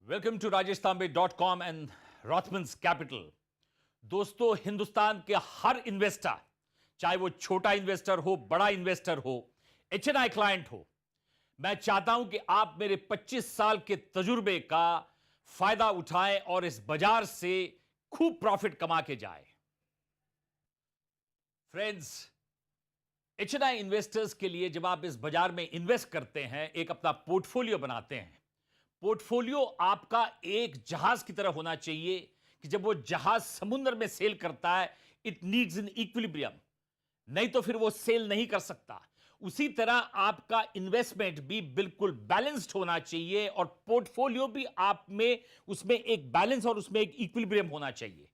Welcome to rajestambe.com and Rothmans capital. दोस्तों, हिंदुस्तान के हर investor, चाहे वो छोटा इन्वेस्टर हो, बड़ा इन्वेस्टर हो, एचएनआई क्लाइंट हो, मैं चाहता हूं कि आप मेरे 25 साल के तजुर्बे का फायदा उठाएं और इस बाजार से खूब प्रॉफिट कमा के जाएं। फ्रेंड्स, एचएनआई इन्वेस्टर्स के लिए जब आप इस बाजार में इन्वेस्ट करते हैं, एक अपना पोर्टफोलियो बनाते हैं, पोर्टफोलियो आपका एक जहाज की तरह होना चाहिए कि जब वो जहाज समुद्र में सेल करता है, इट नीड्स इन इक्विलिब्रियम, नहीं तो फिर वो सेल नहीं कर सकता। उसी तरह आपका इन्वेस्टमेंट भी बिल्कुल बैलेंस्ड होना चाहिए और पोर्टफोलियो भी आप में उसमें एक बैलेंस और उसमें एक इक्विलिब्रियम होना चाहिए।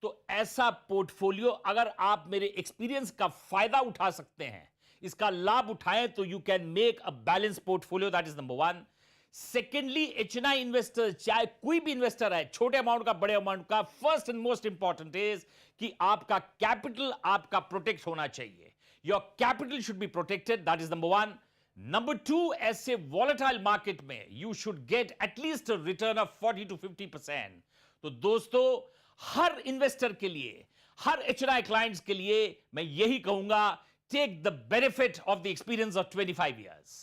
तो ऐसा पोर्टफोलियो अगर आप मेरे एक्सपीरियंस का फायदा उठा सकते हैं, इसका लाभ उठाएं, तो you can make a balance portfolio. That is number one. Secondly, HNI investor, चाहे कोई भी इन्वेस्टर है, छोटे अमाउंट का, बड़े अमाउंट का, first and most important is कि आपका कैपिटल आपका प्रोटेक्ट होना चाहिए। Your capital should be protected. That is number one. Number two, ऐसे वॉलेटाइल मार्केट में you should get at least return of 40 to 50%। तो दोस्तों, हर इन्वेस्टर के लिए, हर एचएनआई क्लाइंट्स के लिए मैं यही कहूंगा, take the benefit of the experience of 25 years.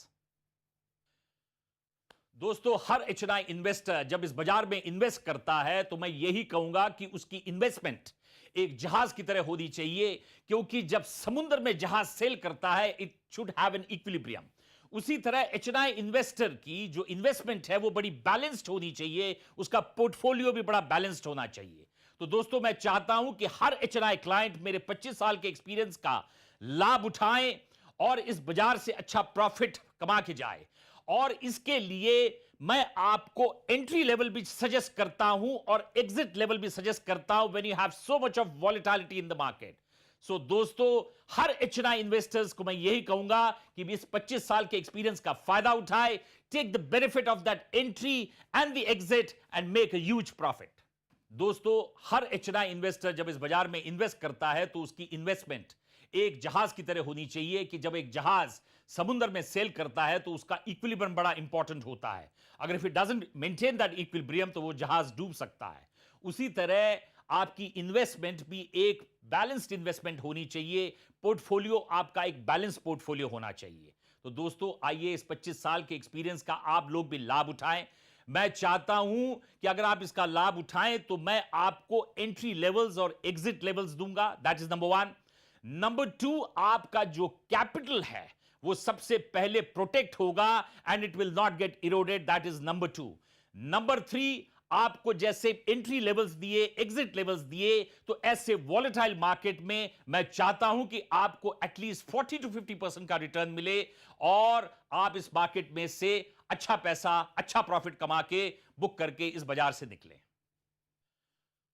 दोस्तों, हर एचएनआई इन्वेस्टर जब इस बाजार में इन्वेस्ट करता है, तो मैं यही कहूंगा कि उसकी इन्वेस्टमेंट एक जहाज की तरह होनी चाहिए, क्योंकि जब समुद्र में जहाज सेल करता है, it should have an equilibrium. उसी तरह एचएनआई इन्वेस्टर की जो इन्वेस्टमेंट है वो बड़ी बैलेंस्ड होनी चाहिए, उसका पोर्टफोलियो भी बड़ा बैलेंस्ड होना चाहिए। तो दोस्तों, मैं चाहता हूं कि हर एचएनआई क्लाइंट मेरे 25 साल के एक्सपीरियंस का लाभ उठाएं और इस बाजार से अच्छा प्रॉफिट कमा के जाए। और इसके लिए मैं आपको एंट्री लेवल भी सजेस्ट करता हूं और एग्जिट लेवल भी सजेस्ट करता हूं when you have so much of volatility in the market. So दोस्तों, हर एचएनआई इन्वेस्टर्स को मैं यही कहूंगा कि इस 25 साल के एक्सपीरियंस का फायदा उठाए, take the benefit of that entry and the exit and make a huge profit. दोस्तों, हर एचएनआई इन्वेस्टर जब इस बाजार में इन्वेस्ट करता है, तो उसकी इन्वेस्टमेंट एक जहाज की तरह होनी चाहिए कि जब एक जहाज समुद्र में सेल करता है, तो उसका इक्विलिब्रियम बड़ा इंपॉर्टेंट होता है। अगर if it doesn't maintain that equilibrium, तो वो जहाज डूब सकता है। उसी तरह आपकी इन्वेस्टमेंट भी एक बैलेंस्ड इन्वेस्टमेंट होनी चाहिए, पोर्टफोलियो आपका एक बैलेंस पोर्टफोलियो होना चाहिए। तो दोस्तों, आइए इस 25 साल के एक्सपीरियंस का आप लोग भी लाभ उठाएं। मैं चाहता हूं कि अगर आप इसका लाभ उठाएं, तो मैं आपको एंट्री लेवल्स और एग्जिट लेवल्स दूंगा। That is number one. Number two, आपका जो कैपिटल है वो सबसे पहले प्रोटेक्ट होगा and it will not gate eroded. That is number two. Number three, आपको जैसे एंट्री लेवल्स दिए, एग्जिट लेवल्स दिए, तो ऐसे वॉलेटाइल मार्केट में मैं चाहता हूं कि आपको एटलीस्ट 40 to 50% का रिटर्न मिले और आप इस मार्केट में से अच्छा पैसा, अच्छा प्रॉफिट कमा के बुक करके इस बाजार से निकलें।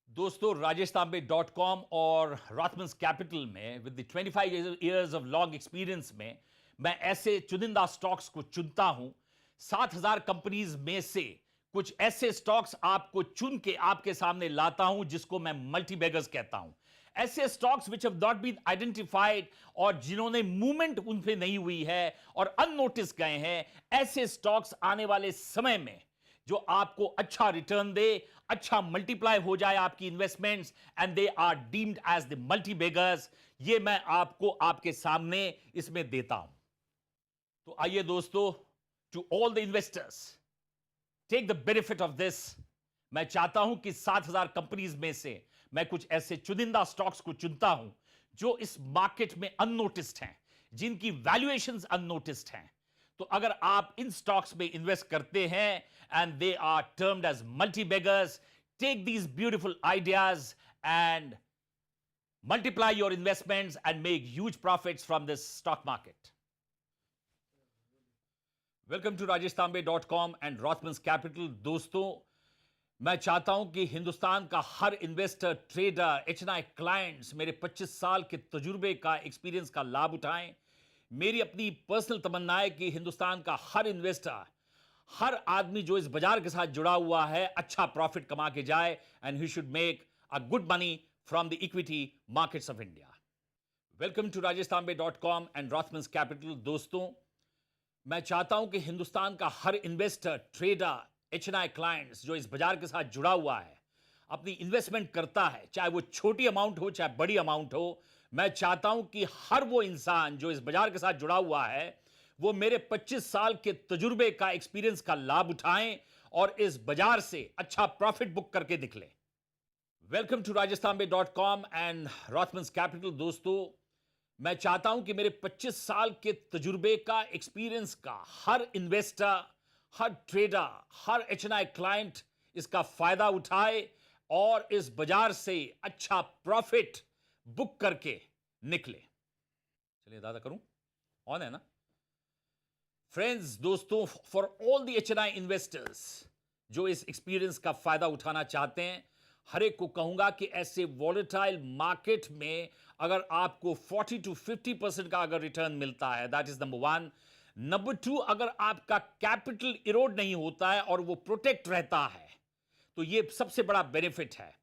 दोस्तों, rajestambe.com और रॉथमन्स कैपिटल में with the 25 years of long experience में मैं ऐसे चुनिंदा स्टॉक्स को चुनता हूं। 7,000 कंपनीज में से कुछ ऐसे स्टॉक्स आपको चुन के आपके सामने लाता हूं, जिसको मैं मल्टी बैगर्स कहता हूं। ऐसे stocks which have not been identified और जिन्होंने मूवमेंट उन पे नहीं हुई है और अननोटिस गए हैं, ऐसे स्टॉक्स आने वाले समय में जो आपको अच्छा रिटर्न दे, अच्छा मल्टीप्लाई हो जाए आपकी investments, and they are deemed as the multi baggers, ये मैं आपको आपके सामने इसमें देता हूं। तो आइए दोस्तों, to all the investors, take the benefit of this. मैं चाहता हूं कि 7,000 कंपनीज में से मैं कुछ ऐसे चुनिंदा स्टॉक्स को चुनता हूं जो इस मार्केट में अननोटिस्ड हैं, जिनकी वैल्यूएशंस अननोटिस्ड हैं। तो अगर आप इन स्टॉक्स में इन्वेस्ट करते हैं and they are termed as multi baggers, take these beautiful ideas and multiply your investments and make huge profits from this stock market. Welcome to rajestambe.com and Rothmans Capital. दोस्तों, मैं चाहता हूं कि हिंदुस्तान का हर investor, trader, HNI clients मेरे 25 साल के तजुर्बे का, एक्सपीरियंस का लाभ उठाएं। मेरी अपनी पर्सनल तमन्ना है कि हिंदुस्तान का हर इन्वेस्टर, हर आदमी जो इस बाजार के साथ जुड़ा हुआ है, अच्छा प्रॉफिट कमा के जाए and he should make a good money from the equity markets of India. Welcome to rajestambe.com and Rothmans Capital. दोस्तों, मैं चाहता हूं कि हिंदुस्तान का हर इन्वेस्टर, ट्रेडर, एचएनआई क्लाइंट्स जो इस बाजार के साथ जुड़ा हुआ है, अपनी इन्वेस्टमेंट करता है, चाहे वो छोटी अमाउंट हो चाहे बड़ी अमाउंट हो, मैं चाहता हूं कि हर वो इंसान जो इस बाजार के साथ जुड़ा हुआ है, वो मेरे 25 साल के तजुर्बे का, एक्सपीरियंस का लाभ उठाएं और इस बाजार से अच्छा प्रॉफिट बुक करके निकले। वेलकम टू राजस्थान.com एंड रॉथमन्स कैपिटल। दोस्तों, मैं चाहता हूं कि मेरे 25 साल के तजुर्बे का, एक्सपीरियंस का हर इन्वेस्टर, हर ट्रेडर, हर एचएनआई क्लाइंट इसका फायदा उठाए और इस बाजार से अच्छा प्रॉफिट बुक करके निकले। चलिए दादा करूं, ऑन है ना फ्रेंड्स? दोस्तों, for all the HNI investors जो इस एक्सपीरियंस का फायदा उठाना चाहते हैं, हर एक को कहूंगा कि ऐसे वॉलेटाइल मार्केट में अगर आपको 40 to 50% का अगर रिटर्न मिलता है, that is number one. Number two, अगर आपका कैपिटल इरोड नहीं होता है और वो प्रोटेक्ट रहता है, तो ये सबसे बड़ा बेनिफिट है।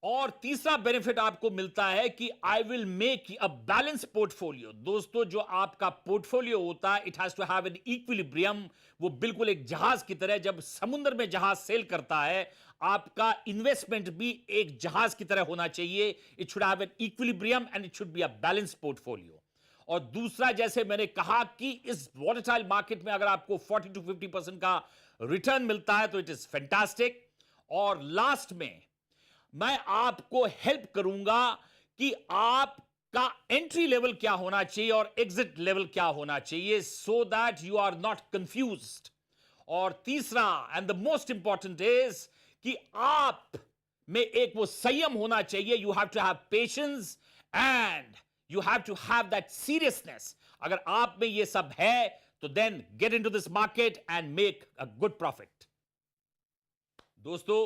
और तीसरा बेनिफिट आपको मिलता है कि I will make a balance portfolio. दोस्तों, जो आपका पोर्टफोलियो होता है, it has to have an equilibrium. वो बिल्कुल एक जहाज की तरह, जब समुद्र में जहाज सेल करता है, आपका इन्वेस्टमेंट भी एक जहाज की तरह होना चाहिए। It should have an equilibrium and it should be a balance portfolio. और दूसरा, जैसे मैंने कहा कि इस वॉलेटाइल मार्केट में अगर आपको 40 to 50% का रिटर्न मिलता है तो इट इज फैंटास्टिक। और लास्ट में मैं आपको हेल्प करूंगा कि आपका एंट्री लेवल क्या होना चाहिए और एग्जिट लेवल क्या होना चाहिए, so that you are not confused. और तीसरा and the most important is कि आप में एक वो संयम होना चाहिए। You have to have patience and you have to have that seriousness. अगर आप में ये सब है तो then get into this market and make a good profit. दोस्तों,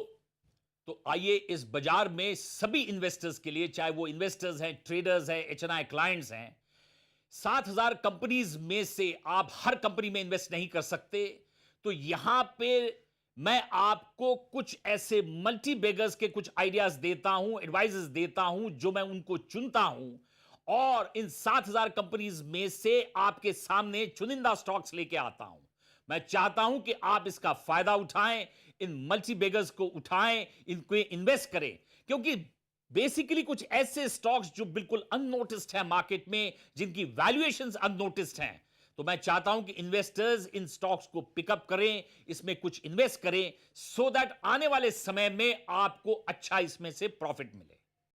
तो आइए इस बाजार में सभी इन्वेस्टर्स के लिए, चाहे वो इन्वेस्टर्स हैं, ट्रेडर्स हैं, एचएनआई क्लाइंट्स हैं, 7,000 कंपनीज में से आप हर कंपनी में इन्वेस्ट नहीं कर सकते। तो यहां पे मैं आपको कुछ ऐसे मल्टी बेगर्स के कुछ आइडियाज देता हूं, एडवाइजेस देता हूं, जो मैं उनको चुनता हूं और इन 7,000 कंपनीज में से आपके सामने चुनिंदा स्टॉक्स लेके आता हूं। मैं चाहता हूं कि आप इसका फायदा उठाएं, इन मल्टी बेगर्स को उठाएं, इनको इन्वेस्ट करें, क्योंकि बेसिकली कुछ ऐसे स्टॉक्स जो बिल्कुल अननोटिस्ड है मार्केट में, जिनकी वैल्यूएशंस अननोटिस्ड हैं। तो मैं चाहता हूं कि इन्वेस्टर्स इन स्टॉक्स को पिकअप करें, इसमें कुछ इन्वेस्ट करें, सो दैट आने वाले समय में आपको अच्छा इसमें से प्रॉफिट मिले।